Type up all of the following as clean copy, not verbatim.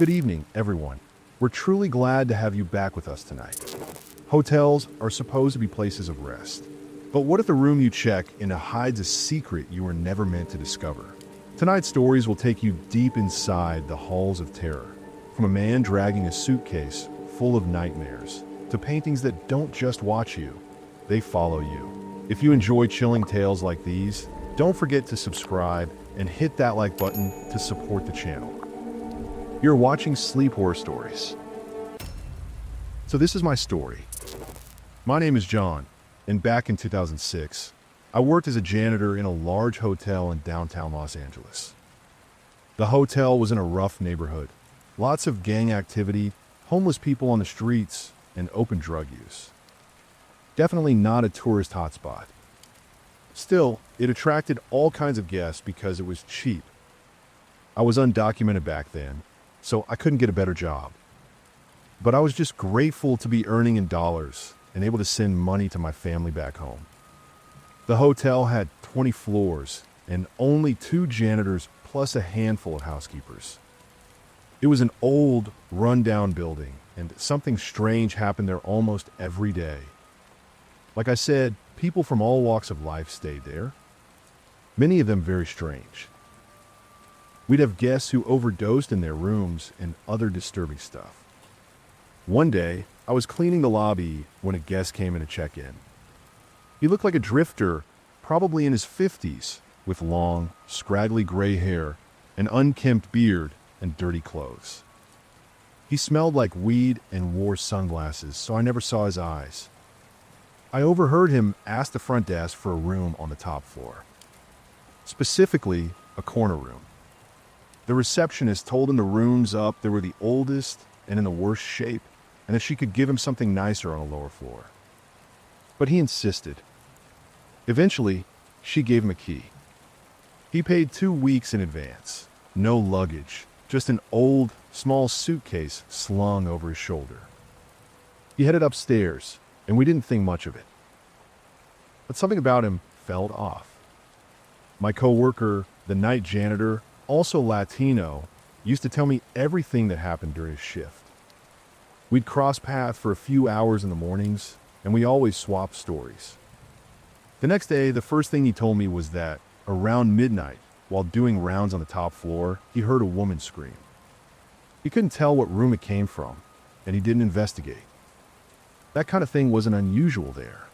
Good evening, everyone. We're truly glad to have you back with us tonight. Hotels are supposed to be places of rest. But what if the room you check into hides a secret you were never meant to discover? Tonight's stories will take you deep inside the halls of terror. From a man dragging a suitcase full of nightmares, to paintings that don't just watch you, they follow you. If you enjoy chilling tales like these, don't forget to subscribe and hit that like button to support the channel. You're watching Sleep Horror Stories. So this is my story. My name is John, and back in 2006, I worked as a janitor in a large hotel in downtown Los Angeles. The hotel was in a rough neighborhood. Lots of gang activity, homeless people on the streets, and open drug use. Definitely not a tourist hotspot. Still, it attracted all kinds of guests because it was cheap. I was undocumented back then, so I couldn't get a better job. But I was just grateful to be earning in dollars and able to send money to my family back home. The hotel had 20 floors and only 2 janitors plus a handful of housekeepers. It was an old, run-down building, and something strange happened there almost every day. Like I said, people from all walks of life stayed there, many of them very strange. We'd have guests who overdosed in their rooms and other disturbing stuff. One day, I was cleaning the lobby when a guest came in to check in. He looked like a drifter, probably in his 50s, with long, scraggly gray hair, an unkempt beard, and dirty clothes. He smelled like weed and wore sunglasses, so I never saw his eyes. I overheard him ask the front desk for a room on the top floor. Specifically, a corner room. The receptionist told him the rooms up there were the oldest and in the worst shape, and that she could give him something nicer on a lower floor. But he insisted. Eventually, she gave him a key. He paid 2 weeks in advance. No luggage, just an old, small suitcase slung over his shoulder. He headed upstairs, and we didn't think much of it. But something about him felt off. My coworker, the night janitor, also Latino, used to tell me everything that happened during his shift. We'd cross paths for a few hours in the mornings, and we always swapped stories. The next day, the first thing he told me was that, around midnight, while doing rounds on the top floor, he heard a woman scream. He couldn't tell what room it came from, and he didn't investigate. That kind of thing wasn't unusual there.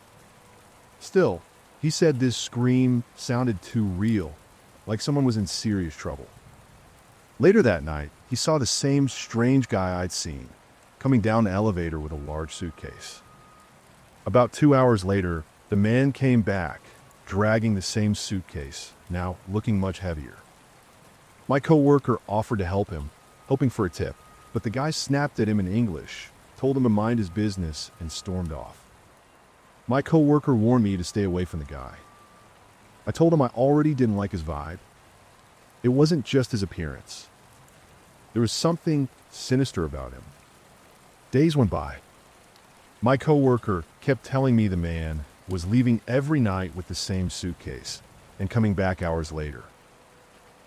Still, he said this scream sounded too real, like someone was in serious trouble. Later that night, he saw the same strange guy I'd seen, coming down the elevator with a large suitcase. About 2 hours later, the man came back, dragging the same suitcase, now looking much heavier. My coworker offered to help him, hoping for a tip, but the guy snapped at him in English, told him to mind his business, and stormed off. My coworker warned me to stay away from the guy. I told him I already didn't like his vibe. It wasn't just his appearance. There was something sinister about him. Days went by. My coworker kept telling me the man was leaving every night with the same suitcase and coming back hours later.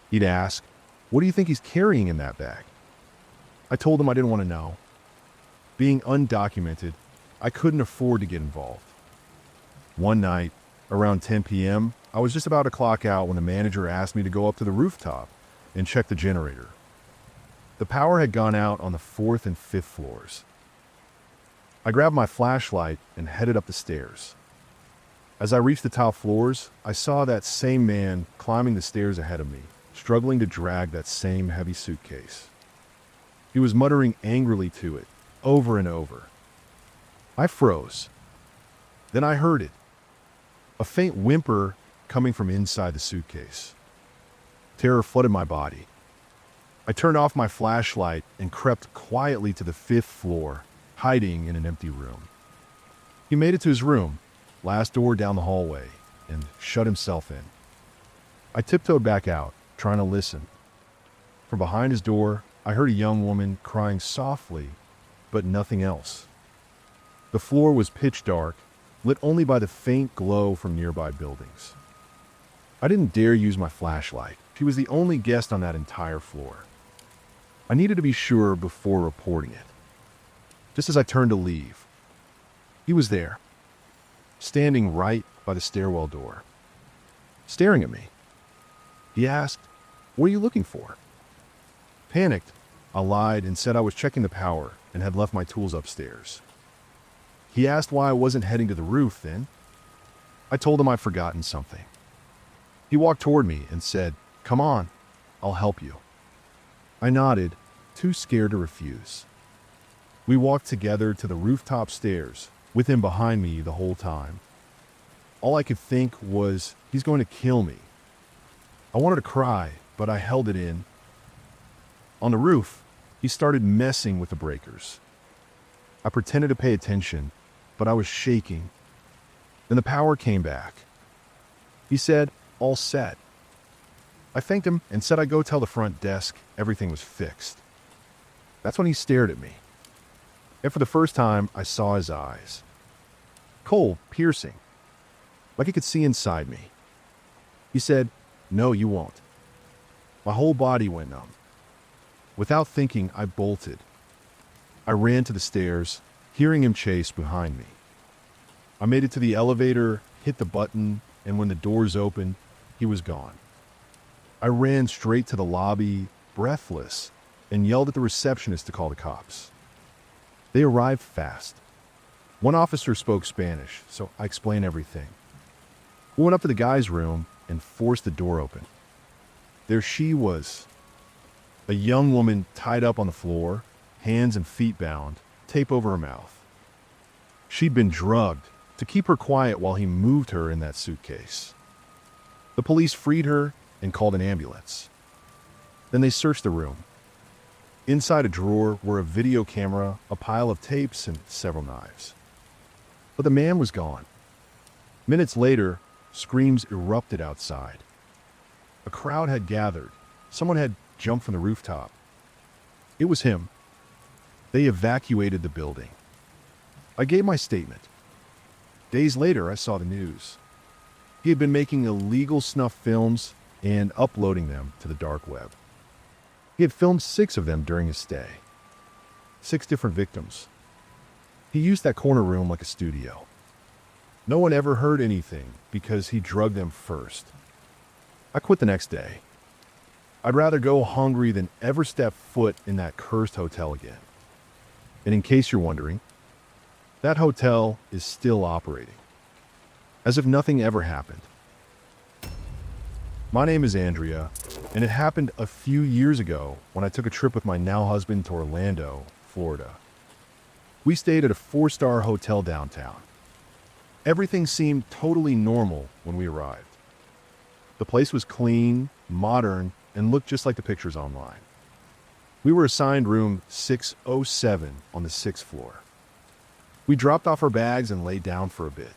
He'd ask, "What do you think he's carrying in that bag?" I told him I didn't want to know. Being undocumented, I couldn't afford to get involved. One night, around 10 p.m., I was just about to clock out when the manager asked me to go up to the rooftop and check the generator. The power had gone out on the 4th and 5th floors. I grabbed my flashlight and headed up the stairs. As I reached the top floors, I saw that same man climbing the stairs ahead of me, struggling to drag that same heavy suitcase. He was muttering angrily to it, over and over. I froze. Then I heard it. A faint whimper coming from inside the suitcase. Terror flooded my body. I turned off my flashlight and crept quietly to the 5th floor, hiding in an empty room. He made it to his room, last door down the hallway, and shut himself in. I tiptoed back out, trying to listen. From behind his door, I heard a young woman crying softly, but nothing else. The floor was pitch dark, lit only by the faint glow from nearby buildings. I didn't dare use my flashlight. She was the only guest on that entire floor. I needed to be sure before reporting it. Just as I turned to leave, he was there, standing right by the stairwell door, staring at me. He asked, "What are you looking for?" Panicked, I lied and said I was checking the power and had left my tools upstairs. He asked why I wasn't heading to the roof then. I told him I'd forgotten something. He walked toward me and said, "Come on, I'll help you." I nodded, too scared to refuse. We walked together to the rooftop stairs, with him behind me the whole time. All I could think was, he's going to kill me. I wanted to cry, but I held it in. On the roof, he started messing with the breakers. I pretended to pay attention, but I was shaking. Then the power came back. He said, "All set." I thanked him and said I'd go tell the front desk everything was fixed. That's when he stared at me. And for the first time, I saw his eyes. Cold, piercing, like he could see inside me. He said, "No, you won't." My whole body went numb. Without thinking, I bolted. I ran to the stairs, hearing him chase behind me. I made it to the elevator, hit the button, and when the doors opened, he was gone. I ran straight to the lobby, breathless, and yelled at the receptionist to call the cops. They arrived fast. One officer spoke Spanish, so I explained everything. We went up to the guy's room and forced the door open. There she was, a young woman tied up on the floor, hands and feet bound, tape over her mouth. She'd been drugged to keep her quiet while he moved her in that suitcase. The police freed her and called an ambulance. Then they searched the room. Inside a drawer were a video camera, a pile of tapes, and several knives. But the man was gone. Minutes later, screams erupted outside. A crowd had gathered. Someone had jumped from the rooftop. It was him. They evacuated the building. I gave my statement. Days later, I saw the news. He had been making illegal snuff films and uploading them to the dark web. He had filmed 6 of them during his stay. 6 different victims. He used that corner room like a studio. No one ever heard anything because he drugged them first. I quit the next day. I'd rather go hungry than ever step foot in that cursed hotel again. And in case you're wondering, that hotel is still operating, as if nothing ever happened. My name is Andrea, and it happened a few years ago when I took a trip with my now husband to Orlando, Florida. We stayed at a 4-star hotel downtown. Everything seemed totally normal when we arrived. The place was clean, modern, and looked just like the pictures online. We were assigned room 607 on the 6th floor. We dropped off our bags and laid down for a bit.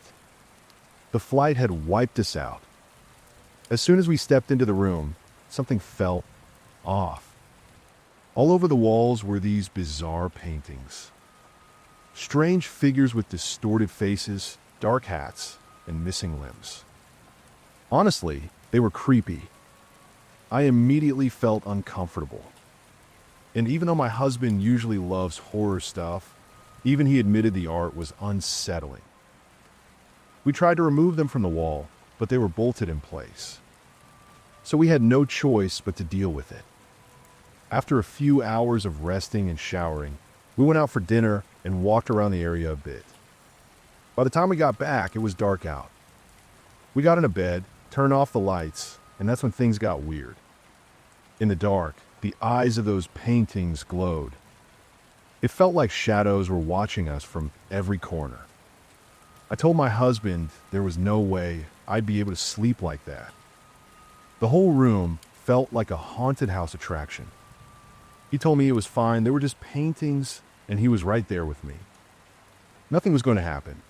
The flight had wiped us out. As soon as we stepped into the room, something felt off. All over the walls were these bizarre paintings. Strange figures with distorted faces, dark hats, and missing limbs. Honestly, they were creepy. I immediately felt uncomfortable. And even though my husband usually loves horror stuff, even he admitted the art was unsettling. We tried to remove them from the wall, but they were bolted in place. So we had no choice but to deal with it. After a few hours of resting and showering, we went out for dinner and walked around the area a bit. By the time we got back, it was dark out. We got into bed, turned off the lights, and that's when things got weird. In the dark, the eyes of those paintings glowed. It felt like shadows were watching us from every corner. I told my husband there was no way I'd be able to sleep like that. The whole room felt like a haunted house attraction. He told me it was fine, they were just paintings, and he was right there with me. Nothing was going to happen.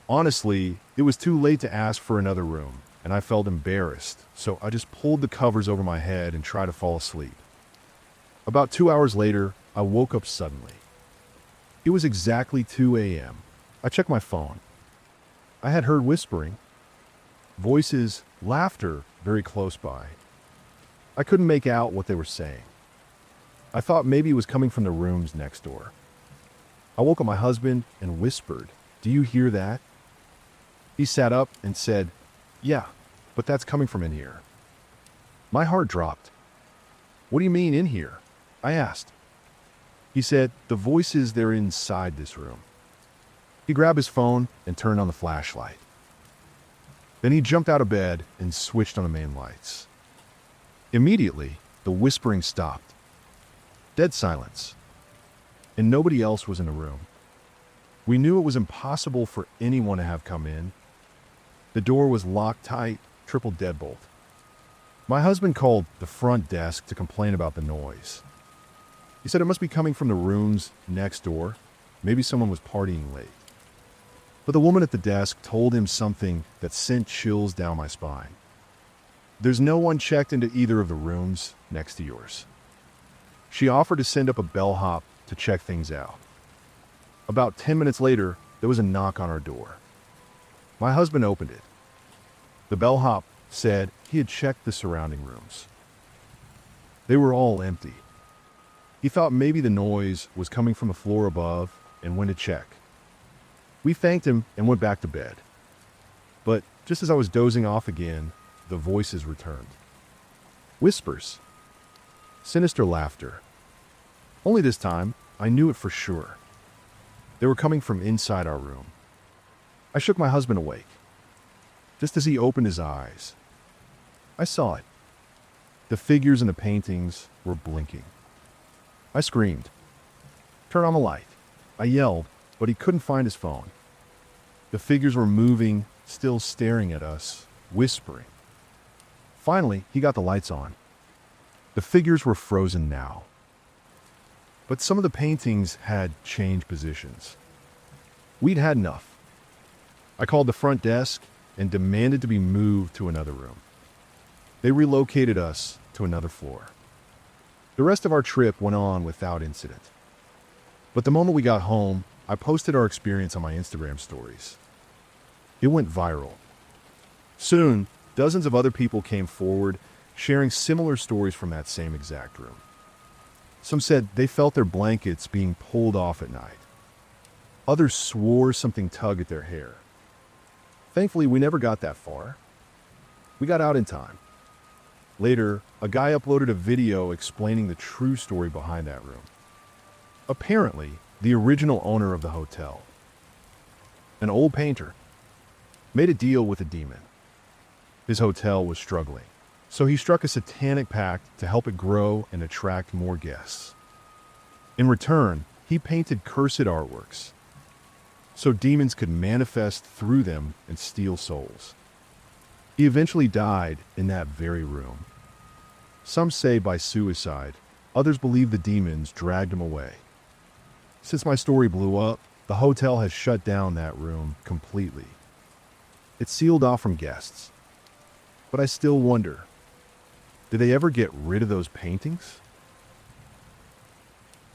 Honestly, it was too late to ask for another room, and I felt embarrassed, so I just pulled the covers over my head and tried to fall asleep. About 2 hours later, I woke up suddenly. It was exactly 2 a.m. I checked my phone. I had heard whispering, voices, laughter very close by. I couldn't make out what they were saying. I thought maybe it was coming from the rooms next door. I woke up my husband and whispered, "Do you hear that?" He sat up and said, "Yeah, but that's coming from in here." My heart dropped. "What do you mean in here?" I asked. He said, "The voices, they're inside this room." He grabbed his phone and turned on the flashlight. Then he jumped out of bed and switched on the main lights. Immediately, the whispering stopped. Dead silence. And nobody else was in the room. We knew it was impossible for anyone to have come in. The door was locked tight, triple deadbolt. My husband called the front desk to complain about the noise. He said it must be coming from the rooms next door. Maybe someone was partying late. But the woman at the desk told him something that sent chills down my spine. "There's no one checked into either of the rooms next to yours." She offered to send up a bellhop to check things out. About 10 minutes later, there was a knock on our door. My husband opened it. The bellhop said he had checked the surrounding rooms. They were all empty. He thought maybe the noise was coming from the floor above and went to check. We thanked him and went back to bed. But just as I was dozing off again, the voices returned. Whispers. Sinister laughter. Only this time, I knew it for sure. They were coming from inside our room. I shook my husband awake. Just as he opened his eyes, I saw it. The figures in the paintings were blinking. I screamed. "Turn on the light." I yelled, but he couldn't find his phone. The figures were moving, still staring at us, whispering. Finally, he got the lights on. The figures were frozen now. But some of the paintings had changed positions. We'd had enough. I called the front desk and demanded to be moved to another room. They relocated us to another floor. The rest of our trip went on without incident. But the moment we got home, I posted our experience on my Instagram stories. It went viral. Soon, dozens of other people came forward, sharing similar stories from that same exact room. Some said they felt their blankets being pulled off at night. Others swore something tugged at their hair. Thankfully, we never got that far. We got out in time. Later, a guy uploaded a video explaining the true story behind that room. Apparently, the original owner of the hotel, an old painter, made a deal with a demon. His hotel was struggling, so he struck a satanic pact to help it grow and attract more guests. In return, he painted cursed artworks, so demons could manifest through them and steal souls. He eventually died in that very room. Some say by suicide, others believe the demons dragged him away. Since my story blew up, the hotel has shut down that room completely. It's sealed off from guests. But I still wonder, did they ever get rid of those paintings?